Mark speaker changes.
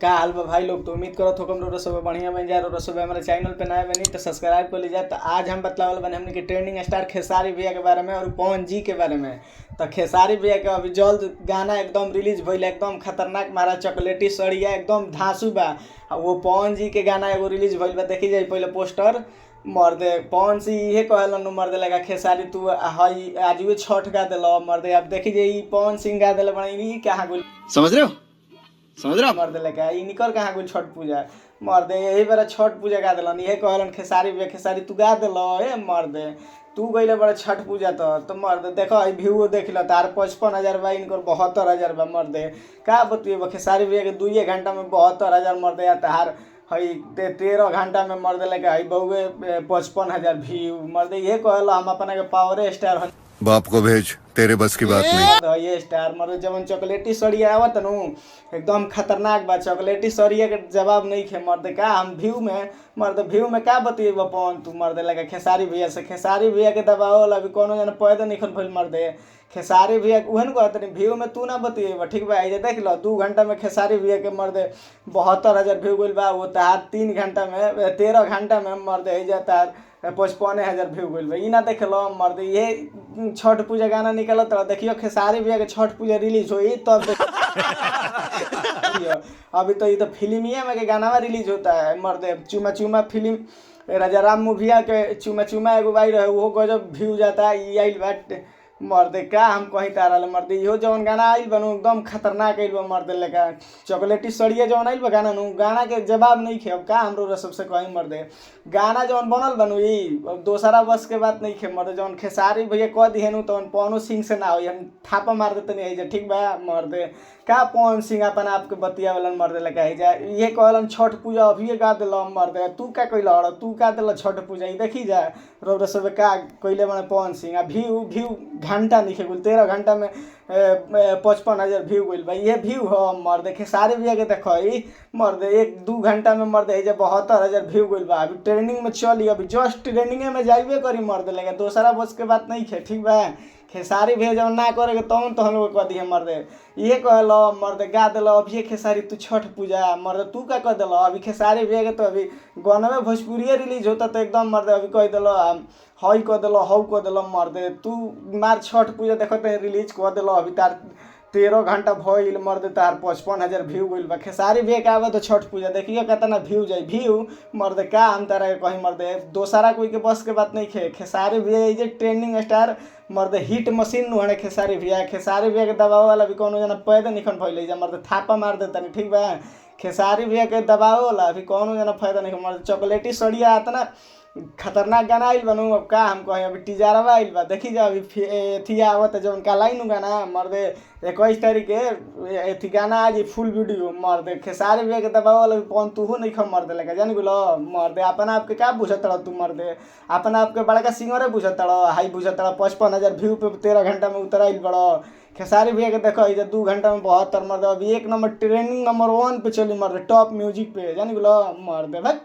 Speaker 1: का हाल बा भाई लोग। तो उम्मीद करो थोकम रो सब बढ़िया बन जाए। रो सब हमारे चैनल पे नए बनी तो सब्सक्राइब कर लीजिए। तो आज हम बतलावल बने हमने के ट्रेंडिंग स्टार खेसारी भैया के बारे में और पवन जी के बारे में। तो खेसारी भैया के अभी जल्द गाना एकदम रिलीज भइल, एकदम खतरनाक मारा चॉकलेटी सड़िया एकदम धांसू बा। वो पवन जी के गाना एगो रिलीज भइल बा, देखी जाए पहले पोस्टर। मर्दे पवन सिंह इहे कहलन मर्दे लगा खेसारी तू हई आज भी छठ गा दिल मर्दे। अब देखी जाए पवन सिंह गा दिल बड़ा कहाँ गुल
Speaker 2: समझ रहे हो
Speaker 1: मर्दे लगा निकल कहाँ गुल छठ पूजा मर्दे। यही बेरा छठ पूजा गा दिलन, इहे कहलन खेसारी भैया खेसारी तू गा दिल ए मर्दे तू गईले बड़ा छठ पूजा। तो मर्दे देखो व्यू देख लो तार 55,000 बा, इनकर 72,000 बा मर्दे। का बतिए खेसारी भैया के 2 घंटा में 72,000 मर्दे या तार हई 13 घंटा में मर्दे लेके हई बहुए 55,000 व्यू मर्दे। ये कहलो हम अपना के पावर स्टार
Speaker 2: बाप को भेज, तेरे बस की बात नहीं।
Speaker 1: ये स्टार मर्दे जवन चॉकलेटी सड़िया आवत नु एकदम खतरनाक बा। चॉकलेटी सड़िया के जवाब नहीं खे मर्दे। का हम व्यू में मर्दे व्यू में का बतिएबा पवन तू मर्दे लगा खेसारी भैया से। खेसारी भैया के दबावल अभी कोनो जन पैदा निकल भइल मर्दे। खेसारी भैया उहन कहत नहीं व्यू में तू ना बतिएबा ठीक बा। ये देख लो 2 घंटा में खेसारी भैया के मर्दे 72,000 व्यू गइल बा। वो तार 3 घंटा में 13 घंटा में मर्दे ही जाता 55,000 व्यू गइल बा। ई ना देख लो मर्दे। ये छठ पूजा गाना निकलत तो देखियो खेसारी भैया के छठ पूजा रिलीज होई तब अभी तो ये तो फिल्मिया में के गाना रिलीज होता है मर्दे। चुमा चुमा फिल्म राजा राम मूविया के चुमा चुमा एगो बाई रहे वो गजब व्यू जाता है। ई आइल बट मर्दे का हम कहीं तारल मर्दे। इहो जवन गाना आइल बनू एकदम खतरनाक आइल बा मर्दे लेका चॉकलेटी सड़िया जवन आइल बा गाना नु गाना के जवाब नहीं खे। अब का हमरो सबसे कहीं मर्दे गाना जवन बनल बनू ई दोसरा बस के बात नहीं खे मर्दे। जवन खेसारी भैया कह दिहनु तवन पवनो सिंह से ना होई, हम थापा मार देते नहीं है ठीक बा मर्दे। का पवन सिंह अपन आपके बतिया वालन मर्दे लेके आई जा ये कहलन छठ पूजा अभी गा दिल मर्दे। तू का कइला तू का दिल छठ पूजा ई देखी जा रो सब का कइले बने पवन सिंह। व्यू घंटा लिखे गुल 13 घंटा में 55,000 व्यू गइल बा। ये व्यू हो मर्दे। खेसारी भैया के देखो ई मर्दे 1-2 घंटा में मर्दे जब 72,000 व्यू गइल बा। अभी ट्रेंडिंग में चली, अभी जस्ट ट्रेंडिंग में जाइबे करी मर्दे लगे दोसरा बस के बात नहीं खे ठीक बा। खेसारी भैया जब ना करे तब तो हम लोग कह दिए मर्दे। ये कहलो मर्दे गा दिल अभी खेसारी तू छठ पूजा मर्दे। तू का कह दिल अभी खेसारी भैया के तो अभी गाना में भोजपुरी रिलीज होता तो एकदम मर्दे अभी कह दिल हई कह दिल हऊ कह दिल मर्दे। तू मार छठ पूजा देखते रिलीज कह दिल अभी तार 13 घंटा भइल मर्दे तार 55,000 व्यू गइल बा। खेसारी भैया के आवे तो छठ पूजा देखिए कितना व्यू जाई व्यू मर्दे। का हम तारा कहीं मर्दे दोसरा कोई के बस के बात नहीं खे। खेसारी भैया ये ट्रेंडिंग स्टार मर्दे हिट मशीन नु हने खेसारी भैया। खेसारी भैया के दबाव वाला भी कोनो जना पैदा निखन भइल जा मर्दे थापा मार देता नहीं ठीक बा। खेसारी भैया के दबाव वाला अभी कोनो जना फायदा नहीं मर्दे। चॉकलेटी सड़िया आता ना खतरनाक गाना आइल बनू। अब का हम कहीं अभी टीजारवा आइल बा देखी जा। अभी थी आवत जौन का लाइन गाना मर्दे 21 तारीख के एथी गाना आज फुल वीडियो मर्दे। खेसारी भैया के दबाव वाला पवन तूहो नहीं खम मर्दे लगा जान गुलो मर्दे। अपना आपके का बुझत तू मर्दे अपना आपके बड़का सिंगरे बुझत हाई बुझत 55,000 व्यू पे 13 घंटा में उतर आइल बड़ो। खेसारी भैया के देखो इधर 2 घंटा में 72 मर्दे। अभी 1 नंबर ट्रेंडिंग नंबर 1 पे चली मर्दे टॉप म्यूजिक पे जान गुलो मर्दे भाई।